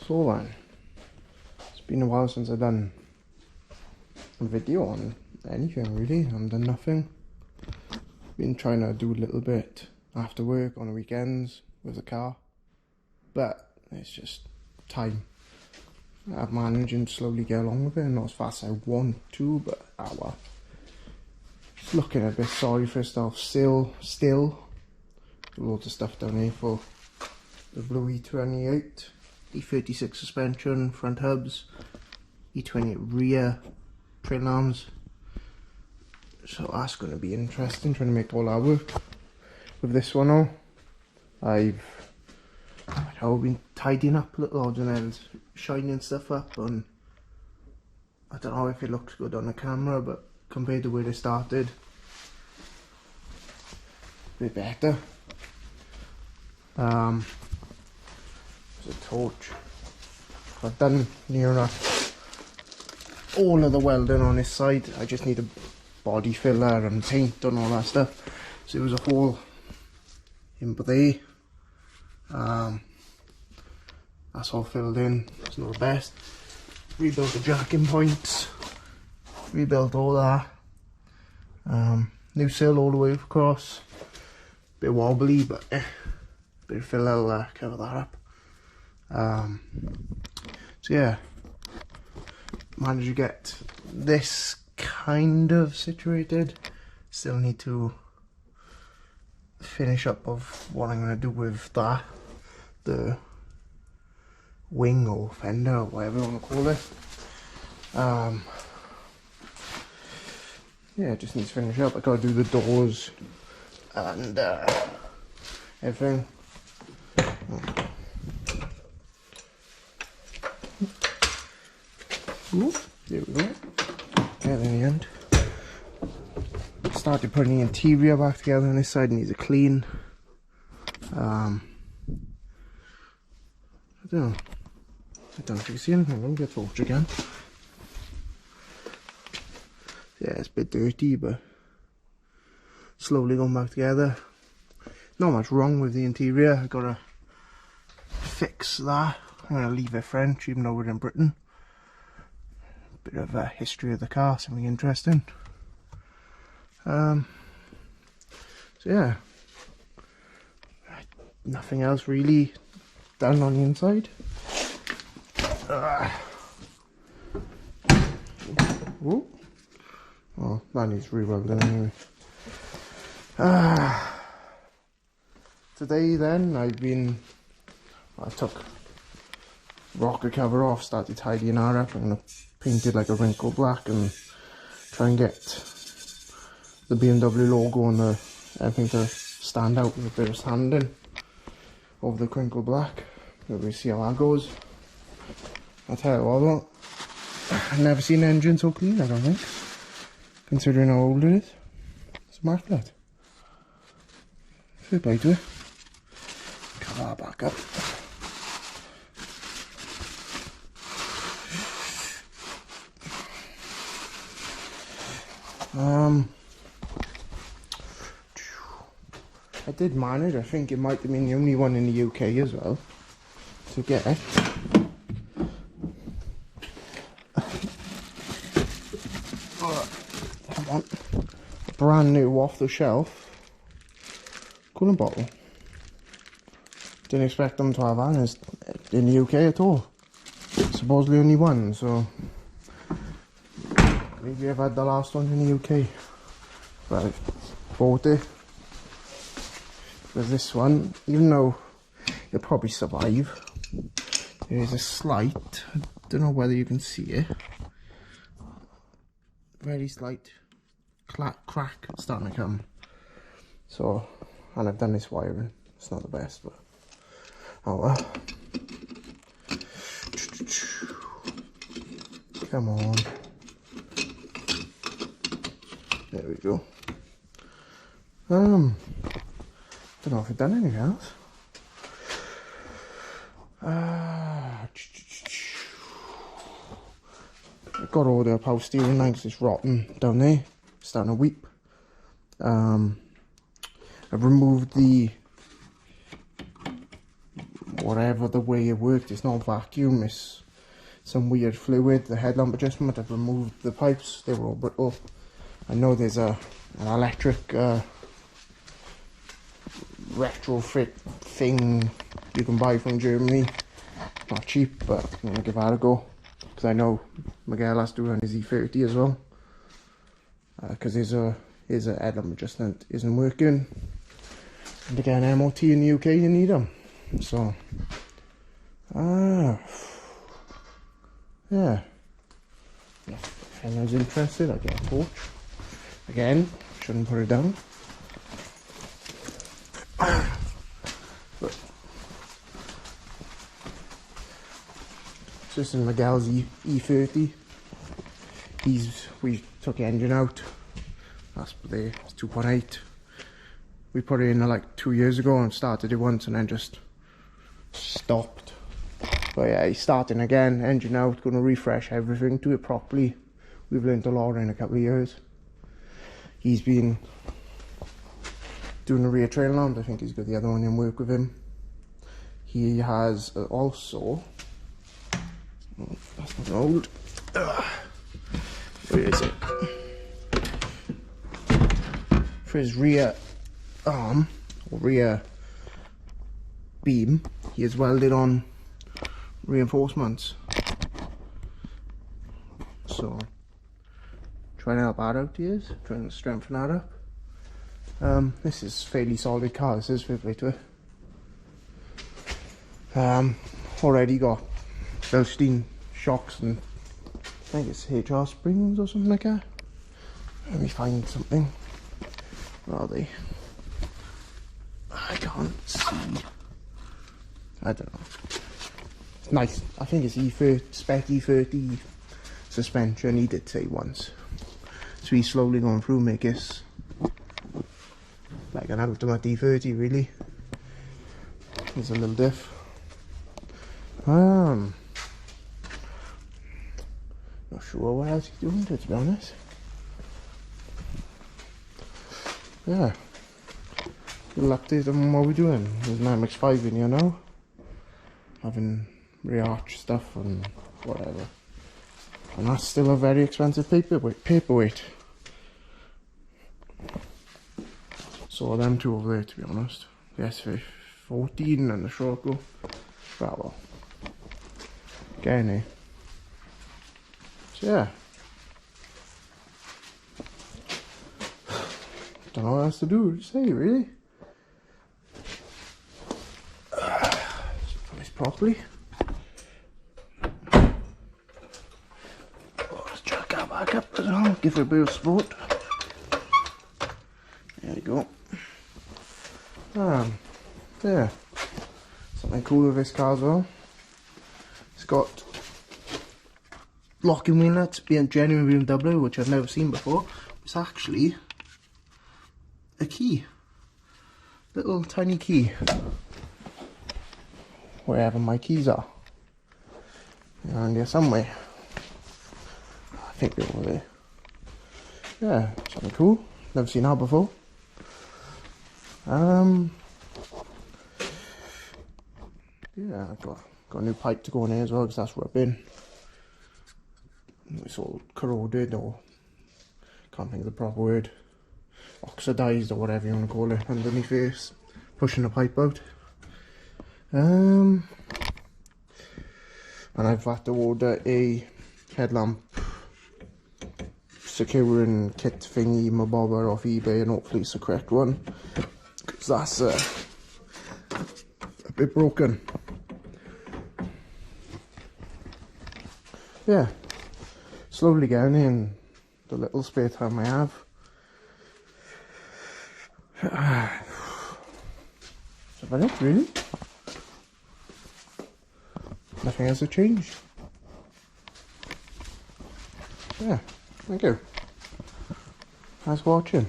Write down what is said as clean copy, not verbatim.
So then, it's been a while since I've done a video on anything really. I've done nothing. Been trying to do a little bit after work on the weekends with the car, but it's just time. I'm managing to slowly get along with it, not as fast as I want to, but well. Just looking a bit sorry for stuff still. Loads of stuff down here for the blue e28, e36 suspension, front hubs, e28 rear trail arms. So that's going to be interesting, trying to make all that work. With this one though, I've been tidying up little odds and ends, shining stuff up, and I don't know if it looks good on the camera, but compared to where it started, a bit better. There's a torch. I've done near enough all of the welding on this side. I just need a body filler and paint and all that stuff. So it was a hole in there. That's all filled in. It's not the best. Rebuilt the jacking points. Rebuilt all that. New sill all the way across. Bit wobbly, but bit of filler will cover that up. So yeah, managed to get this kind of situated. Still need to finish up of what I'm going to do with that, the wing or fender or whatever you want to call it. Yeah, just need to finish up. I gotta do the doors and everything. Ooh, there we go. Yeah, in the end. Started putting the interior back together on this side. Needs a clean. I don't know if you can see anything. I'm gonna get torch again. Yeah, it's a bit dirty, but slowly going back together. Not much wrong with the interior. I gotta fix that. I'm gonna leave it French, even though we're in Britain. Bit of a history of the car, something interesting. So yeah, nothing else really done on the inside. Ooh. Oh, that needs rewelding anyway. Today then, I took rocker cover off, started tidying that up. I'm going to paint it like a wrinkle black and try and get the BMW logo on everything to stand out with a bit of sanding over the crinkle black. We'll see how that goes. I'll tell you what though, I've never seen an engine so clean, I don't think. Considering how old it is. It's immaculate. Fair play to it. Cover that back up. I did manage, I think it might have been the only one in the UK as well, to get it. Come on. A brand new off the shelf coolant bottle. Didn't expect them to have that in the UK at all. Supposedly only one, so maybe I've had the last one in the UK. But I bought it. Because this one, even though it'll probably survive, there is a slight, I don't know whether you can see it, very slight crack starting to come. So, and I've done this wiring, it's not the best, but oh well. Come on. There we go. Don't know if I've done anything else. I got all the power steering now because it's rotten down there, starting to weep. I've removed the whatever the way it worked. It's not vacuum, it's some weird fluid. The headlamp adjustment, I've removed the pipes, they were all brittle. I know there's an electric retrofit thing you can buy from Germany. Not cheap, but I'm gonna give that a go, because I know Miguel has to do on his E30 as well, because his headlamp adjustment isn't working, and to get an MOT in the UK you need them. So yeah, if anyone's interested, I'll get a torch. Again, shouldn't put it down. But this is Miguel's E30. We took the engine out. That's there, it's 2.8. We put it in like 2 years ago and started it once and then just stopped. But yeah, he's starting again, engine out, going to refresh everything, do it properly. We've learned a lot in a couple of years. He's been doing a rear trail lamp. I think he's got the other one in work with him. He has also, oh, that's not old. Where is it? For his rear arm, or rear beam, he has welded on reinforcements. So, trying to help that out, he is. Trying to strengthen that up. This is fairly solid car, this is, fair play to it. Already got Belstein shocks and I think it's HR springs or something like that. Let me find something. Where are they? I can't see. I don't know. It's nice. I think it's E30, spec E30 suspension, he did say once. So he's slowly going through, make this like an ultimate E30 really. There's a little diff. Not sure what else he's doing to be honest. Yeah. Little update on what we're doing. There's an MX-5 in here now. Having re-arch stuff and whatever. And that's still a very expensive paperweight. So them two over there, to be honest. The S14 and the Scirocco. Well. Again, eh? So yeah. Don't know what else to do, just say really. Put this properly. Let's chuck that back up as well, give it a bit of support. There we go. Yeah. Something cool with this car as well. It's got locking wheel nuts, being genuine BMW, which I've never seen before. It's actually a key, little tiny key, wherever my keys are. They're around here somewhere. I think they're over there. Yeah, something cool. Never seen that before. Yeah, I've got a new pipe to go in here as well because that's rubbing. It's all corroded, or can't think of the proper word. Oxidized or whatever you want to call it underneath this, pushing the pipe out. And I've had to order a headlamp securing kit thingy mabobber off eBay, and hopefully it's the correct one because that's a bit broken. Yeah, slowly getting in the little spare time I have. That's about it, really. Nothing else has changed. Yeah, thank you. Thanks for watching.